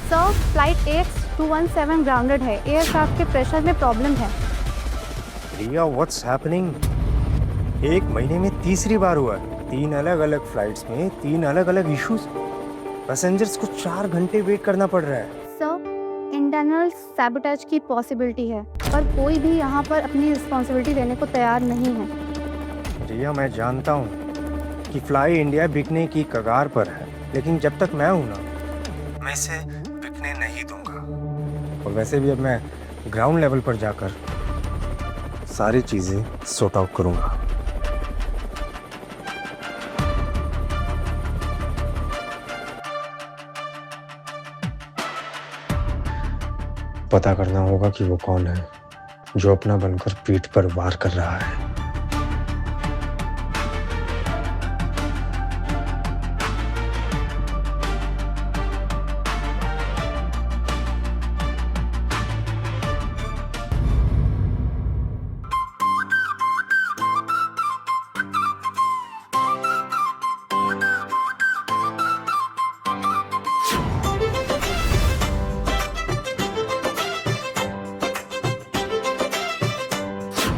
Sir, flight AX217 grounded है। Aircraft के pressure में प्रॉब्लम है। रिया, व्हाट्स हैपनिंग? एक महीने में तीसरी बार हुआ है। 3 अलग अलग फ्लाइट्स में 3 अलग अलग इश्यूज। पैसेंजर्स को 4 घंटे वेट करना पड़ रहा है। सर, इंटरनल सैबोटेज की पॉसिबिलिटी है, पर कोई भी यहाँ पर अपनी रिस्पॉन्सिबिलिटी लेने को तैयार नहीं है। रिया, मैं जानता हूँ कि फ्लाई इंडिया बिकने की कगार पर है, लेकिन जब तक मैं हूँ ना, मैं इसे बिकने नहीं दूंगा। और वैसे भी अब मैं ग्राउंड लेवल पर जाकर सारी चीजें सॉर्ट आउट करूंगा। पता करना होगा कि वो कौन है जो अपना बनकर पीठ पर वार कर रहा है।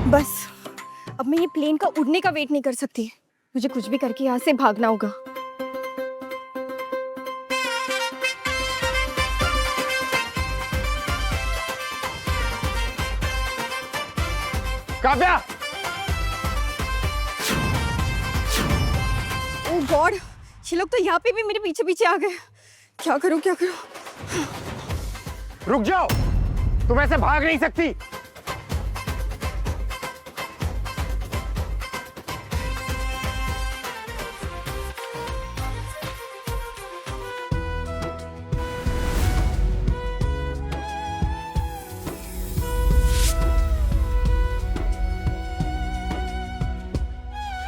बस अब मैं ये प्लेन का उड़ने का वेट नहीं कर सकती। मुझे कुछ भी करके यहाँ से भागना होगा। काव्या! ओह गॉड, ये लोग तो यहाँ पे भी मेरे पीछे पीछे आ गए। क्या करूँ क्या करूँ? रुक जाओ, तुम ऐसे भाग नहीं सकती।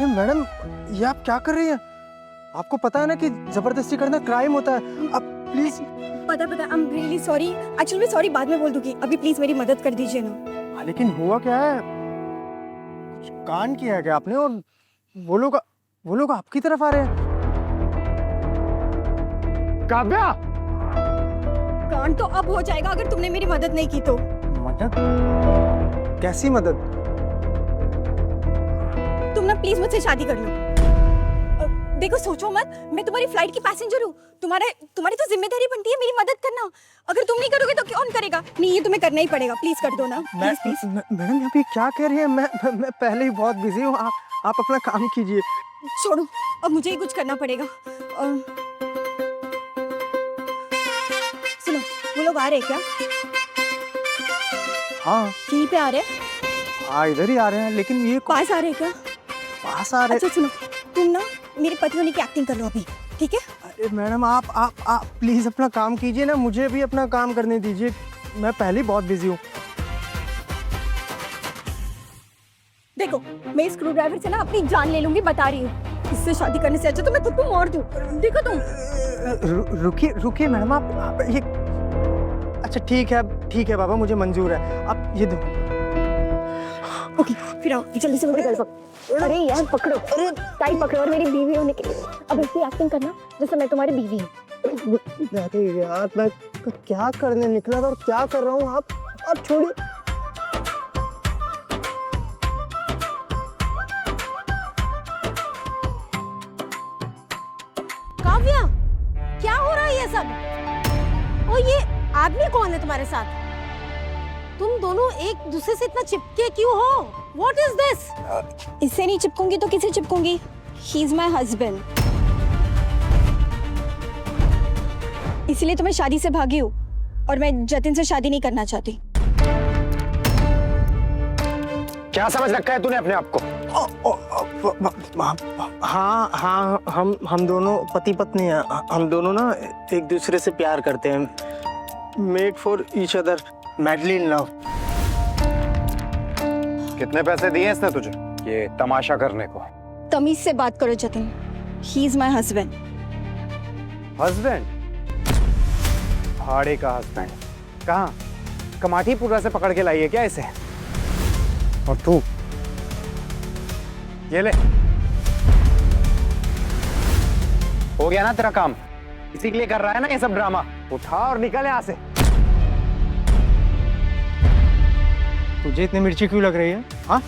मैडम, ये आप क्या कर रही हैं? आपको पता है ना कि जबरदस्ती करना क्राइम होता है। अब प्लीज। पता I am really sorry. Actually मैं सॉरी बाद में बोल दूंगी। अभी प्लीज मेरी मदद कर दीजिए ना। लेकिन हुआ क्या है? कुछ कांड किया है क्या आपने? और वो लोग आपकी तरफ आ रहे हैं। काव्या! कांड तो अब हो जाएगा अगर तुमने मेरी मदद नहीं की तो। मदद? कैसी मदद? तुम ना प्लीज मुझसे शादी कर लो। देखो सोचो मत, मैं तुम्हारी फ्लाइट की पैसेंजर हूँ। तुम्हारी तो जिम्मेदारी बनती है मेरी मदद करना। अगर तुम नहीं करोगे तो कौन करेगा? नहीं, ये तुम्हें करना ही पड़ेगा। प्लीज कर दो ना। प्लीज। मैडम, अभी क्या कह रही हैं? मैं पहले ही बहुत बिजी हूँ। आप अपना काम कीजिए। छोड़ो, अब मुझे ही कुछ करना पड़ेगा। सुनो, वो लोग आ रहे हैं क्या? हाँ यहीं पे आ रहे हैं? हाँ, इधर ही आ रहे हैं। लेकिन ये पास आ रहे हैं क्या? पास आ रहे। अच्छा सुनो, तुम ना मेरे पति होने की एक्टिंग कर लो अभी, ठीक है? अरे मैडम, आप प्लीज अपना काम कीजिए ना। मुझे भी अपना काम करने दीजिए। मैं पहले ही बहुत बिजी हूँ। देखो, मैं इस स्क्रू ड्राइवर से ना अपनी जान ले लूंगी, बता रही हूँ। इससे शादी करने से अच्छा तो मैं खुद को मार दूं। देखो तुम। रुकिए मैडम, आप ये। अच्छा ठीक है बाबा, मुझे मंजूर है। आप ये दो। ओके, फिर आओ जल्दी से मुझे कर। अरे यार पकड़ो, अरे टाइट पकड़ो। और मेरी बीवी होने के लिए अब ऐसी एक्टिंग करना जैसे मैं तुम्हारी बीवी हूँ। अरे यार, मैं क्या करने निकला था और क्या कर रहा हूँ? आप छोड़िए। काव्या, क्या हो रहा है ये सब? और ये आदमी कौन है तुम्हारे साथ? तुम दोनों एक दूसरे से इतना चिपके क्यों हो? What is this? इससे नहीं चिपकूंगी तो किससे चिपकूंगी? He is my husband. इसीलिए तो मैं शादी से भागी हूँ और मैं जतिन से शादी नहीं करना चाहती। क्या समझ रखा है तूने अपने आप को? हाँ, हम दोनों पति पत्नी हैं। हम दोनों ना एक दूसरे से प्यार करते हैं। Made for each other, madly in love. कितने पैसे दिए इसने तुझे ये तमाशा करने को? तमीज से बात करो Jatin. He is my husband. Husband? भाड़े का हस्बैंड? कहाँ? कमाठीपुरा से पकड़ के लाई है क्या इसे? और तू ये ले, हो गया ना तेरा काम? इसी के लिए कर रहा है ना ये सब ड्रामा। उठा और निकल यहाँ से। तुझे इतनी मिर्ची क्यों लग रही है? हाँ,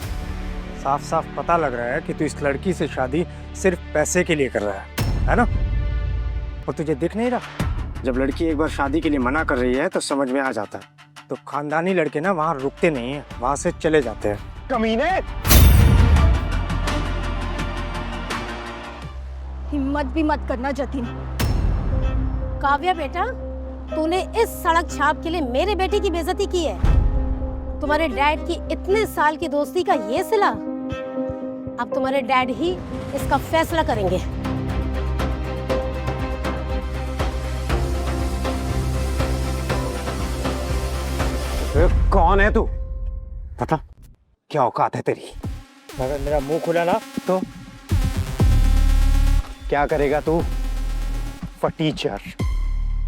साफ साफ पता लग रहा है कि तू इस लड़की से शादी सिर्फ पैसे के लिए कर रहा है ना? और तुझे दिख नहीं रहा, जब लड़की एक बार शादी के लिए मना कर रही है तो समझ में आ जाता है। तो खानदानी लड़के ना वहाँ रुकते नहीं हैं, वहाँ से चले जाते हैं। कमीने! हिम्मत भी मत करना जतिन। काव्या बेटा, तूने इस सड़क छाप के लिए मेरे बेटे की बेइज्जती की है। तुम्हारे डैड की इतने साल की दोस्ती का ये सिला। अब तुम्हारे डैड ही इसका फैसला करेंगे। कौन है तू? बता, क्या औकात है तेरी? अगर मेरा मुंह खुला ना तो क्या करेगा तू? फटीचर,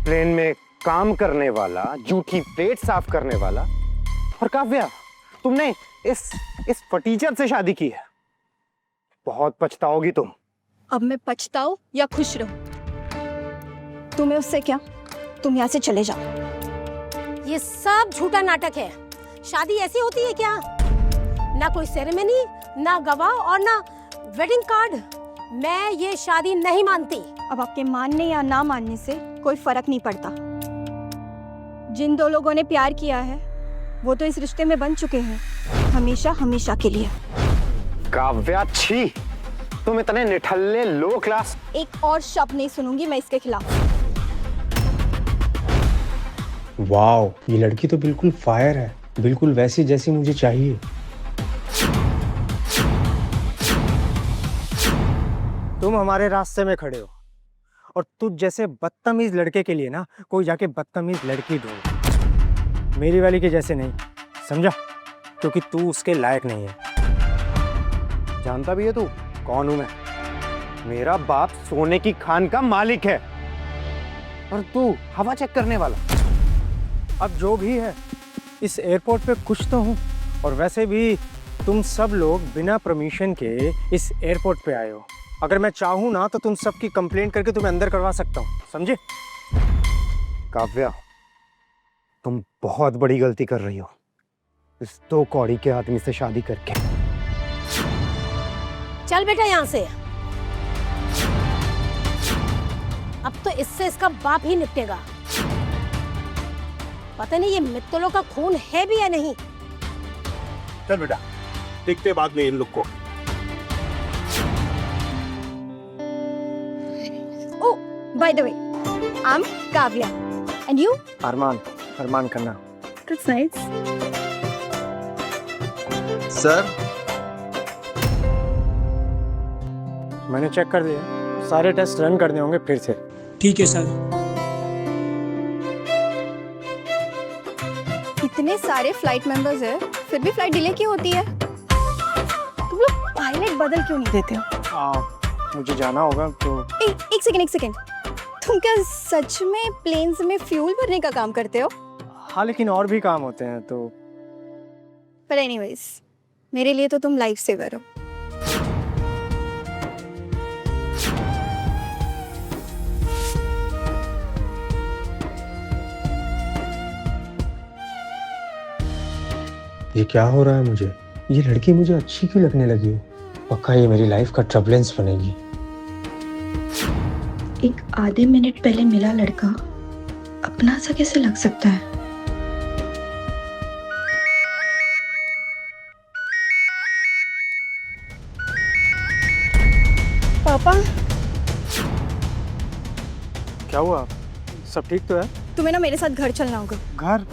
प्लेन में काम करने वाला, जूठी प्लेट साफ करने वाला। और काव्या, तुमने इस फटीचर से शादी की है। बहुत पछताओगी तुम। अब मैं पछताऊं या खुश रहूं? तुम्हें उससे क्या? तुम यहाँ से चले जाओ। ये सब झूठा नाटक है। शादी ऐसी होती है क्या? ना कोई सेरेमनी, ना गवाह और ना वेडिंग कार्ड। मैं ये शादी नहीं मानती। अब आपके मानने या ना मानने से कोई फर्क नहीं पड़ता। जिन दो लोगों ने प्यार किया है वो तो इस रिश्ते में बन चुके हैं, हमेशा हमेशा के लिए। काव्या, छी! तुम इतने निठल्ले लो क्लास। एक और शब्द नहीं सुनूंगी मैं इसके खिलाफ। वाओ, ये लड़की तो बिल्कुल फायर है, बिल्कुल वैसी जैसी मुझे चाहिए। तुम हमारे रास्ते में खड़े हो और तुझ जैसे बदतमीज लड़के के लिए ना कोई जाके बदतमीज लड़की ढूंढ। मेरी वाली के जैसे नहीं, समझा? क्योंकि तू उसके लायक नहीं है। जानता भी है तू कौन हूं मैं? मेरा बाप सोने की खान का मालिक है और तू हवा चेक करने वाला। अब जो भी है, इस एयरपोर्ट पे कुछ तो हूँ। और वैसे भी तुम सब लोग बिना परमिशन के इस एयरपोर्ट पे आए हो। अगर मैं चाहूँ ना तो तुम सबकी कंप्लेंट करके तुम्हें अंदर करवा सकता हूँ, समझे? काव्या, तुम बहुत बड़ी गलती कर रही हो इस दो कौड़ी के आदमी से शादी करके। चल बेटा यहाँ से। अब तो इससे इसका बाप ही निपटेगा। पता नहीं ये मित्तलों का खून है भी या नहीं। चल बेटा, देखते बाद में इन लोग को। Oh, by the way, I'm Kavya. And you? Arman Khanna. That's nice. Sir, मैंने चेक कर लिया, सारे टेस्ट रन करने होंगे फिर से। ठीक है सर। इतने सारे फ्लाइट मेंबर्स हैं, फिर भी फ्लाइट डिले क्यों होती है? तुम लोग पायलट बदल क्यों नहीं देते हो? मुझे जाना होगा तो। एक सेकंड। तुम क्या सच में प्लेन्स में फ्यूल भरने का काम करते हो? हाँ, लेकिन और भी काम होते हैं तो। पर एनीवेज, मेरे लिए तो तुम लाइफ सेवर हो। ये क्या हो रहा है मुझे? ये लड़की मुझे अच्छी क्यों लगने लगी है? पक्का ये मेरी लाइफ का ट्रबलेंस बनेगी। एक आधे मिनट पहले मिला लड़का अपना सा कैसे लग सकता है? पापा, क्या हुआ? सब ठीक तो है? तुम्हें ना मेरे साथ घर चलना होगा। घर?